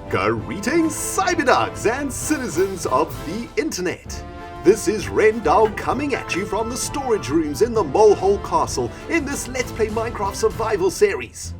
Greetings, cyberdogs and citizens of the internet. This is RENDOG coming at you from the storage rooms in the Molehole Castle in this Let's Play Minecraft Survival series.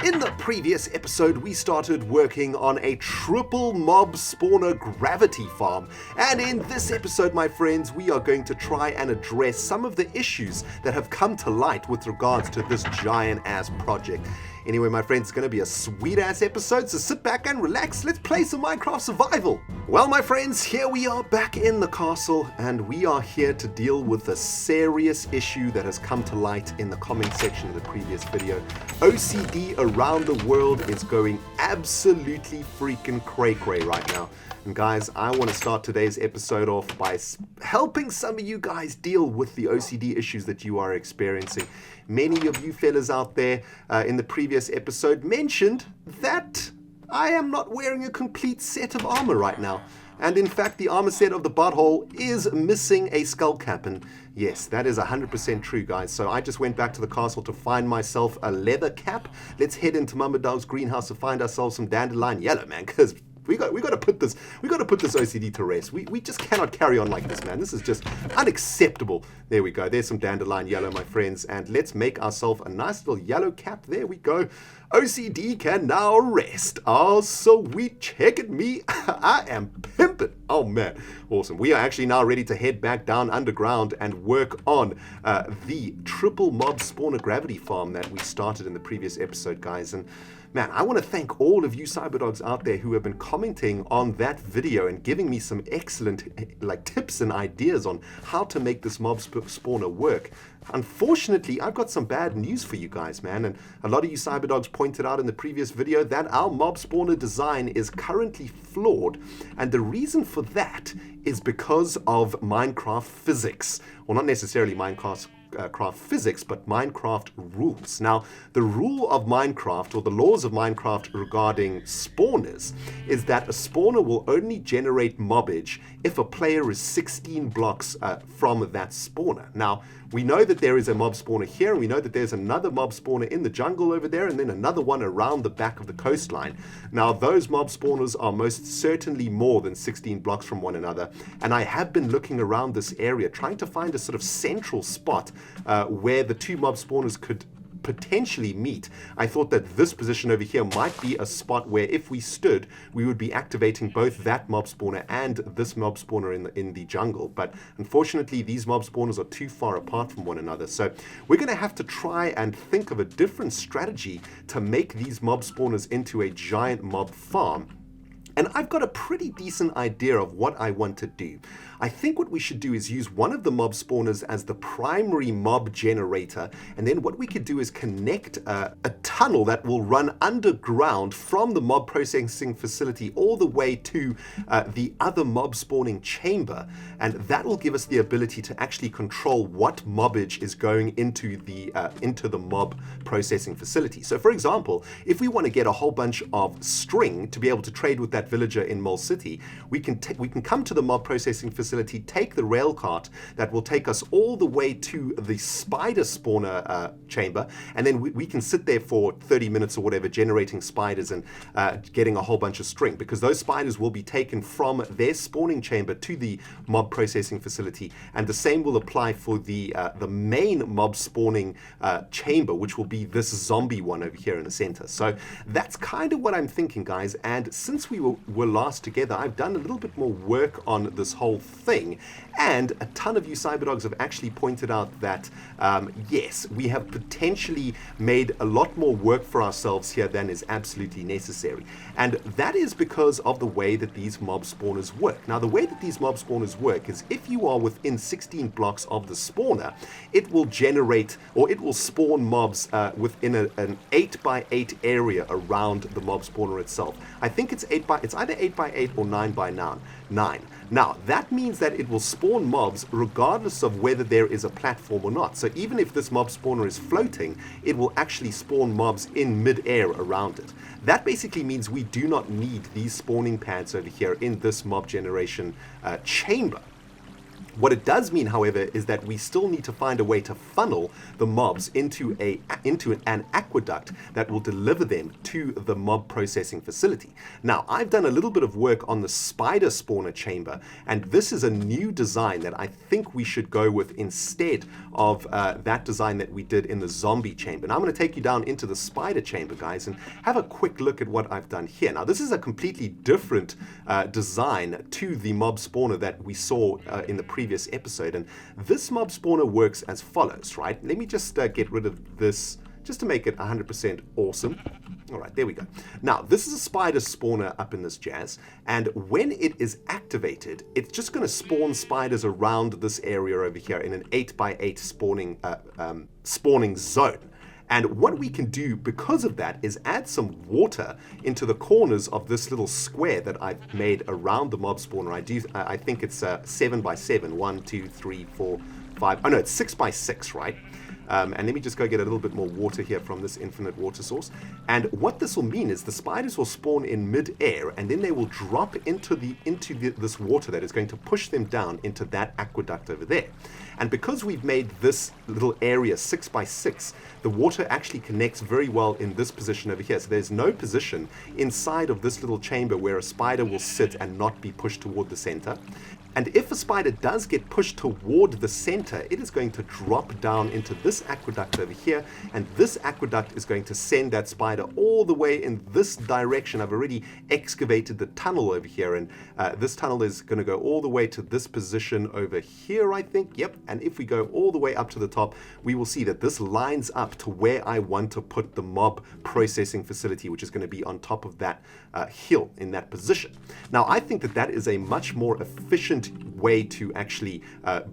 In the previous episode, we started working on a triple mob spawner gravity farm, and in this episode, my friends, we are going to try and address some of the issues that have come to light with regards to this giant-ass project. Anyway, my friends, it's going to be a sweet-ass episode, so sit back and relax. Let's play some Minecraft Survival. Well, my friends, here we are back in the castle, and we are here to deal with a serious issue that has come to light in the comment section of the previous video. OCD around the world is going absolutely freaking cray-cray right now. And guys, I want to start today's episode off by helping some of you guys deal with the OCD issues that you are experiencing. Many of you fellas out there in the previous episode mentioned that I am not wearing a complete set of armor right now. And in fact, the armor set of the butthole is missing a skull cap. And yes, that is 100% true, guys. So I just went back to the castle to find myself a leather cap. Let's head into MudDog's greenhouse to find ourselves some dandelion yellow, man, because we got to put this OCD to rest. We just cannot carry on like this, man. This is just unacceptable. There we go. There's some dandelion yellow, my friends, and let's make ourselves a nice little yellow cap. There we go. OCD can now rest. Oh, sweet. Check at me. I am pimping. Oh man, awesome. We are actually now ready to head back down underground and work on the triple mob spawner gravity farm that we started in the previous episode, guys. And man, I want to thank all of you cyberdogs out there who have been commenting on that video and giving me some excellent tips and ideas on how to make this mob spawner work. Unfortunately, I've got some bad news for you guys, man, and a lot of you cyberdogs pointed out in the previous video that our mob spawner design is currently flawed, and the reason for that is because of Minecraft physics. Well, not necessarily Minecraft physics, but Minecraft rules. Now, the rule of Minecraft, or the laws of Minecraft regarding spawners, is that a spawner will only generate mobbage if a player is 16 blocks from that spawner. Now, we know that there is a mob spawner here, and we know that there's another mob spawner in the jungle over there, and then another one around the back of the coastline. Now, those mob spawners are most certainly more than 16 blocks from one another, and I have been looking around this area trying to find a sort of central spot where the two mob spawners could potentially meet. I thought that this position over here might be a spot where if we stood, we would be activating both that mob spawner and this mob spawner in the jungle. But unfortunately, these mob spawners are too far apart from one another. So we're going to have to try and think of a different strategy to make these mob spawners into a giant mob farm. And I've got a pretty decent idea of what I want to do. I think what we should do is use one of the mob spawners as the primary mob generator, and then what we could do is connect a tunnel that will run underground from the mob processing facility all the way to the other mob spawning chamber, and that will give us the ability to actually control what mobbage is going into the mob processing facility. So for example, if we want to get a whole bunch of string to be able to trade with that villager in Mole City, we can come to the mob processing facility, take the rail cart that will take us all the way to the spider spawner chamber, and then we can sit there for 30 minutes or whatever generating spiders and getting a whole bunch of string, because those spiders will be taken from their spawning chamber to the mob processing facility, and the same will apply for the main mob spawning chamber, which will be this zombie one over here in the center. So that's kind of what I'm thinking, guys, and since we were last together, I've done a little bit more work on this whole thing, and a ton of you cyberdogs have actually pointed out that yes, we have potentially made a lot more work for ourselves here than is absolutely necessary, and that is because of the way that these mob spawners work. Now, the way that these mob spawners work is if you are within 16 blocks of the spawner, it will generate, or it will spawn mobs within an 8x8 area around the mob spawner itself. I think it's either 8x8 or 9x9. Now, that means that it will spawn mobs regardless of whether there is a platform or not. So even if this mob spawner is floating, it will actually spawn mobs in mid-air around it. That basically means we do not need these spawning pads over here in this mob generation chamber. What it does mean, however, is that we still need to find a way to funnel the mobs into an aqueduct that will deliver them to the mob processing facility. Now, I've done a little bit of work on the spider spawner chamber, and this is a new design that I think we should go with instead of that design that we did in the zombie chamber. Now, I'm going to take you down into the spider chamber, guys, and have a quick look at what I've done here. Now, this is a completely different design to the mob spawner that we saw in the previous episode, and this mob spawner works as follows, right? Let me just get rid of this just to make it 100% awesome. All right, there we go. Now, this is a spider spawner up in this jazz, and when it is activated, it's just going to spawn spiders around this area over here in an 8x8 spawning zone. And what we can do because of that is add some water into the corners of this little square that I've made around the mob spawner. I think it's 7x7. 1, 2, 3, 4, 5. Oh no, it's 6x6, right? And let me just go get a little bit more water here from this infinite water source. And what this will mean is the spiders will spawn in mid-air, and then they will drop into this water that is going to push them down into that aqueduct over there. And because we've made this little area 6x6, the water actually connects very well in this position over here. So there's no position inside of this little chamber where a spider will sit and not be pushed toward the center. And if a spider does get pushed toward the center, it is going to drop down into this aqueduct over here, and this aqueduct is going to send that spider all the way in this direction. I've already excavated the tunnel over here, and this tunnel is going to go all the way to this position over here, I think. Yep, and if we go all the way up to the top, we will see that this lines up to where I want to put the mob processing facility, which is going to be on top of that hill in that position. Now, I think that that is a much more efficient way to actually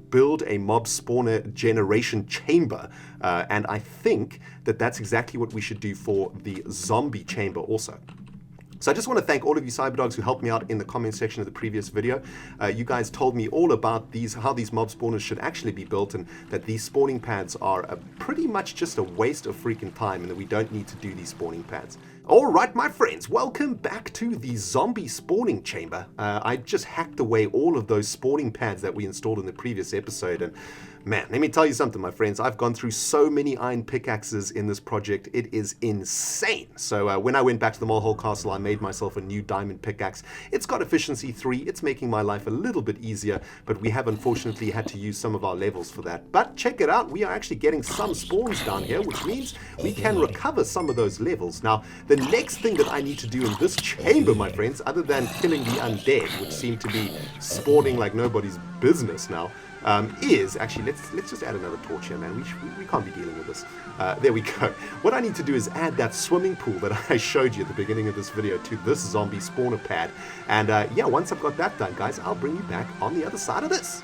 build a mob spawner generation chamber, and I think that that's exactly what we should do for the zombie chamber also. So I just want to thank all of you cyberdogs who helped me out in the comment section of the previous video. You guys told me all about how these mob spawners should actually be built, and that these spawning pads are pretty much just a waste of freaking time, and that we don't need to do these spawning pads. Alright, my friends, welcome back to the zombie spawning chamber. I just hacked away all of those spawning pads that we installed in the previous episode, and man, let me tell you something, my friends. I've gone through so many iron pickaxes in this project. It is insane. So when I went back to the Mole Castle, I made myself a new diamond pickaxe. It's got efficiency 3. It's making my life a little bit easier, but we have unfortunately had to use some of our levels for that. But check it out. We are actually getting some spawns down here, which means we can recover some of those levels. Now, the next thing that I need to do in this chamber, my friends, other than killing the undead, which seem to be spawning like nobody's business now, is actually, let's just add another torch here, man. We can't be dealing with this. There we go. What I need to do is add that swimming pool that I showed you at the beginning of this video to this zombie spawner pad. And yeah, once I've got that done, guys, I'll bring you back on the other side of this.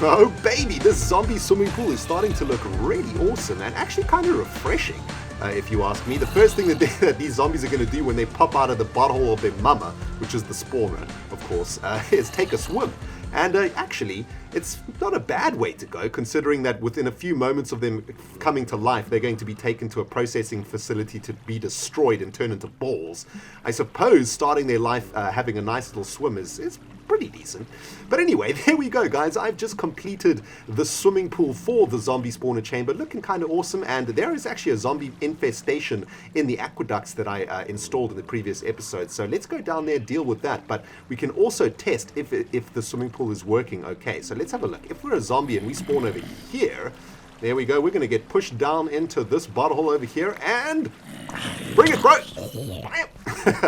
Oh baby, this zombie swimming pool is starting to look really awesome and actually kind of refreshing, if you ask me. The first thing that these zombies are going to do when they pop out of the butthole of their mama, which is the spawner, of course, is take a swim. And actually, it's not a bad way to go, considering that within a few moments of them coming to life, they're going to be taken to a processing facility to be destroyed and turned into balls. I suppose starting their life having a nice little swim is pretty decent. But anyway, there we go, guys. I've just completed the swimming pool for the zombie spawner chamber, looking kind of awesome. And there is actually a zombie infestation in the aqueducts that I installed in the previous episode. So let's go down there, deal with that. But we can also test if the swimming pool is working okay. So let's have a look. If we're a zombie and we spawn over here, there we go. We're going to get pushed down into this butthole over here and bring it, bro.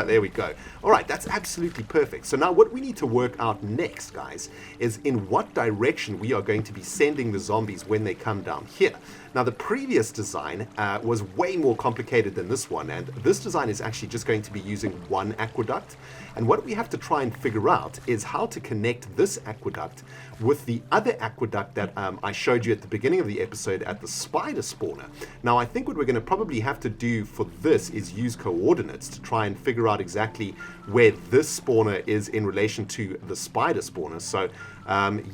There we go. All right, that's absolutely perfect. So now what we need to work out next, guys, is in what direction we are going to be sending the zombies when they come down here. Now, the previous design was way more complicated than this one, and this design is actually just going to be using one aqueduct. And what we have to try and figure out is how to connect this aqueduct with the other aqueduct that I showed you at the beginning of the episode at the spider spawner. Now, I think what we're going to probably have to do for this is use coordinates to try and figure out exactly where this spawner is in relation to the spider spawner. So,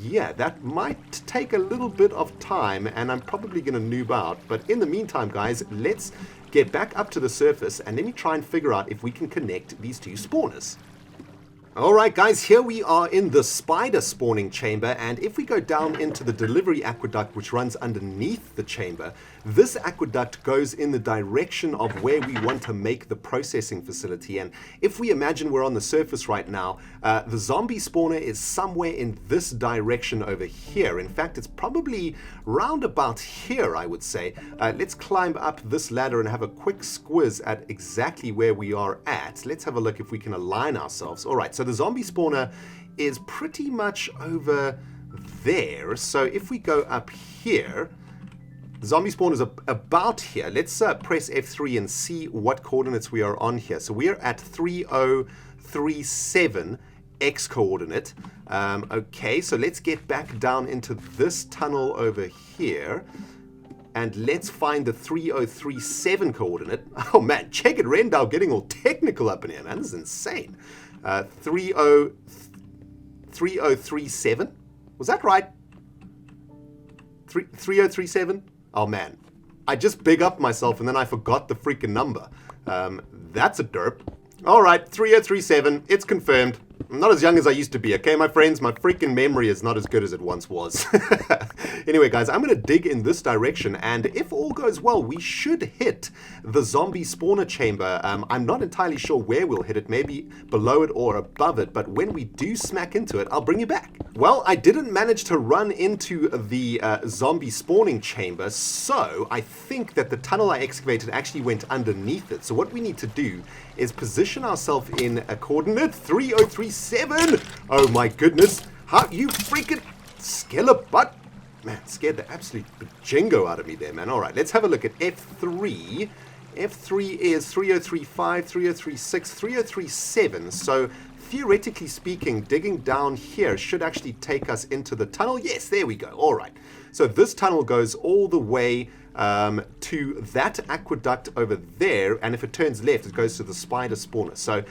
yeah, that might take a little bit of time, and I'm probably going to noob out. But in the meantime, guys, let's get back up to the surface and let me try and figure out if we can connect these two spawners. Alright guys, here we are in the spider spawning chamber, and if we go down into the delivery aqueduct which runs underneath the chamber, this aqueduct goes in the direction of where we want to make the processing facility. And if we imagine we're on the surface right now, the zombie spawner is somewhere in this direction over here. In fact, it's probably round about here, I would say. Let's climb up this ladder and have a quick squiz at exactly where we are at. Let's have a look if we can align ourselves. Alright, so the zombie spawner is pretty much over there. So if we go up here, the zombie spawner is about here. Let's press F3 and see what coordinates we are on here. So we are at 3037 X coordinate. Okay, so let's get back down into this tunnel over here. And let's find the 3037 coordinate. Oh man, check it, Rendog getting all technical up in here, man. This is insane. 3037? Was that right? 3037? Oh man, I just big up myself and then I forgot the freaking number. That's a derp. Alright, 3037, it's confirmed. I'm not as young as I used to be, okay, my friends? My freaking memory is not as good as it once was. Anyway, guys, I'm going to dig in this direction, and if all goes well, we should hit the zombie spawner chamber. I'm not entirely sure where we'll hit it, maybe below it or above it, but when we do smack into it, I'll bring you back. Well, I didn't manage to run into the zombie spawning chamber, so I think that the tunnel I excavated actually went underneath it. So what we need to do is position ourselves in a coordinate 3037. Oh my goodness. How you freaking skeleton butt. Man, scared the absolute jingo out of me there, man. All right, let's have a look at F3. F3 is 3035, 3036, 3037. So theoretically speaking, digging down here should actually take us into the tunnel. Yes, there we go. All right. So this tunnel goes all the way to that aqueduct over there, and if it turns left, it goes to the spider spawner. So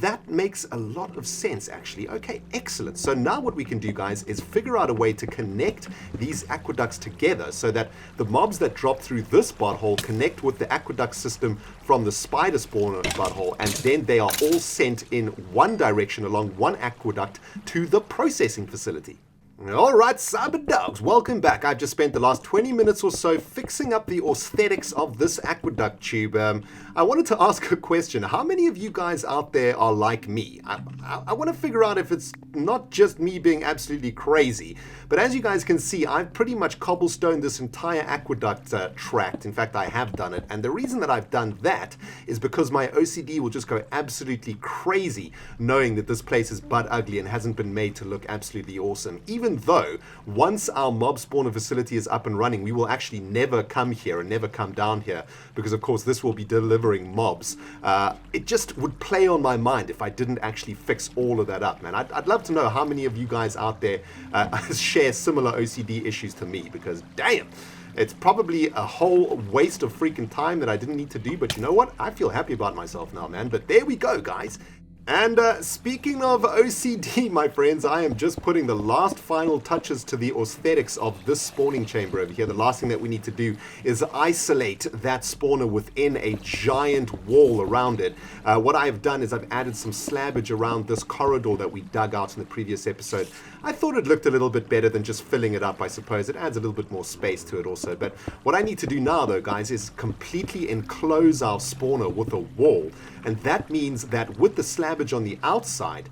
that makes a lot of sense, actually. Okay, excellent. So now what we can do, guys, is figure out a way to connect these aqueducts together so that the mobs that drop through this butthole connect with the aqueduct system from the spider spawner butthole, and then they are all sent in one direction along one aqueduct to the processing facility. Alright, cyber dogs, welcome back. I've just spent the last 20 minutes or so fixing up the aesthetics of this aqueduct tube. I wanted to ask a question. How many of you guys out there are like me? I want to figure out if it's not just me being absolutely crazy, but as you guys can see, I've pretty much cobblestoned this entire aqueduct tract. In fact, I have done it, and the reason that I've done that is because my OCD will just go absolutely crazy knowing that this place is butt ugly and hasn't been made to look absolutely awesome. Even though once our mob spawner facility is up and running, we will actually never come here and never come down here because, of course, this will be delivering mobs. It just would play on my mind if I didn't actually fix all of that up, man. I'd love to know how many of you guys out there share similar OCD issues to me, because damn, it's probably a whole waste of freaking time that I didn't need to do, but you know what? I feel happy about myself now, man. But there we go, guys. And speaking of OCD, my friends, I am just putting the last final touches to the aesthetics of this spawning chamber over here. The last thing that we need to do is isolate that spawner within a giant wall around it. What I have done is I've added some slabbage around this corridor that we dug out in the previous episode. I thought it looked a little bit better than just filling it up, I suppose. It adds a little bit more space to it also. But what I need to do now, though, guys, is completely enclose our spawner with a wall. And that means that with the slabbage on the outside,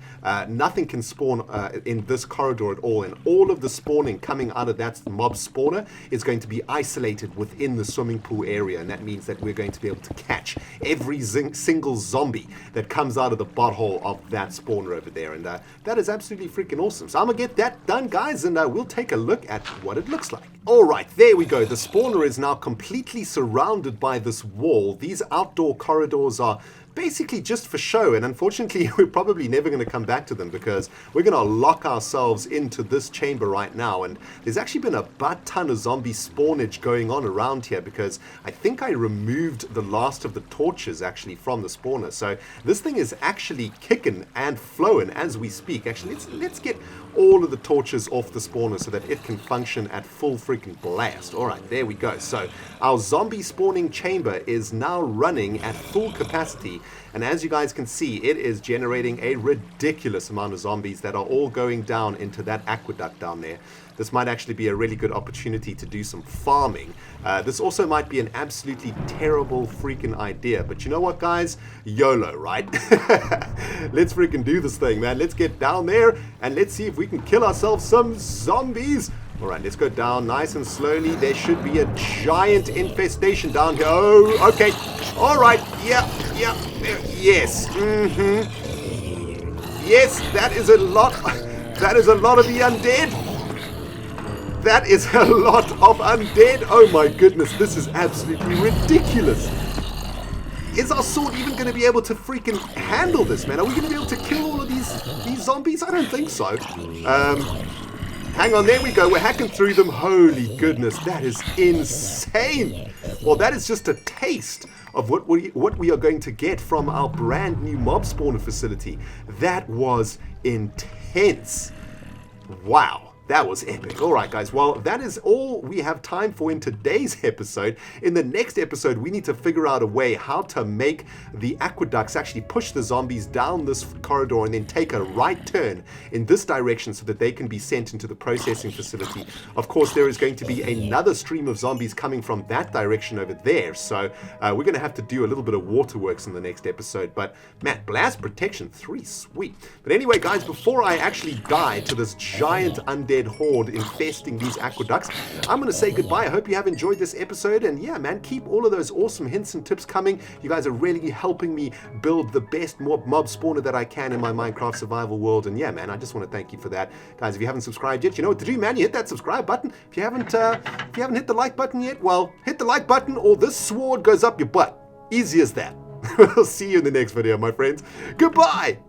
nothing can spawn in this corridor at all. And all of the spawning coming out of that mob spawner is going to be isolated within the swimming pool area. And that means that we're going to be able to catch every single zombie that comes out of the butthole of that spawner over there. And that is absolutely freaking awesome. So I'm going to get that done, guys, and we'll take a look at what it looks like. All right, there we go. The spawner is now completely surrounded by this wall. These outdoor corridors are basically just for show, and unfortunately we're probably never going to come back to them because we're going to lock ourselves into this chamber right now. And there's actually been a butt ton of zombie spawnage going on around here because I think I removed the last of the torches actually from the spawner. So this thing is actually kicking and flowing as we speak. Actually, let's get all of the torches off the spawner so that it can function at full freaking blast. All right, there we go. So our zombie spawning chamber is now running at full capacity. And as you guys can see, it is generating a ridiculous amount of zombies that are all going down into that aqueduct down there. This might actually be a really good opportunity to do some farming. This also might be an absolutely terrible freaking idea. But you know what, guys? YOLO, right? Let's freaking do this thing, man. Let's get down there and let's see if we can kill ourselves some zombies. All right, let's go down nice and slowly. There should be a giant infestation down here. Oh, okay. All right. Yeah. Yes. Yes, that is a lot. That is a lot of the undead. That is a lot of undead. Oh my goodness, this is absolutely ridiculous. Is our sword even going to be able to freaking handle this, man? Are we going to be able to kill all of these zombies? I don't think so. Hang on, there we go. We're hacking through them. Holy goodness, that is insane. Well, that is just a taste of what we are going to get from our brand new mob spawner facility. That was intense. Wow. That was epic. All right, guys. Well, that is all we have time for in today's episode. In the next episode, we need to figure out a way how to make the aqueducts actually push the zombies down this corridor and then take a right turn in this direction so that they can be sent into the processing facility. Of course, there is going to be another stream of zombies coming from that direction over there. So we're going to have to do a little bit of waterworks in the next episode. But, man, Blast Protection 3, sweet. But anyway, guys, before I actually die to this giant undead horde infesting these aqueducts, I'm going to say goodbye. I hope you have enjoyed this episode, and yeah, man, keep all of those awesome hints and tips coming. You guys are really helping me build the best mob spawner that I can in my Minecraft survival world, and yeah, man, I just want to thank you for that. Guys, if you haven't subscribed yet, you know what to do, man. You hit that subscribe button. If you haven't hit the like button yet, well, hit the like button or this sword goes up your butt. Easy as that. We'll see you in the next video, my friends. Goodbye!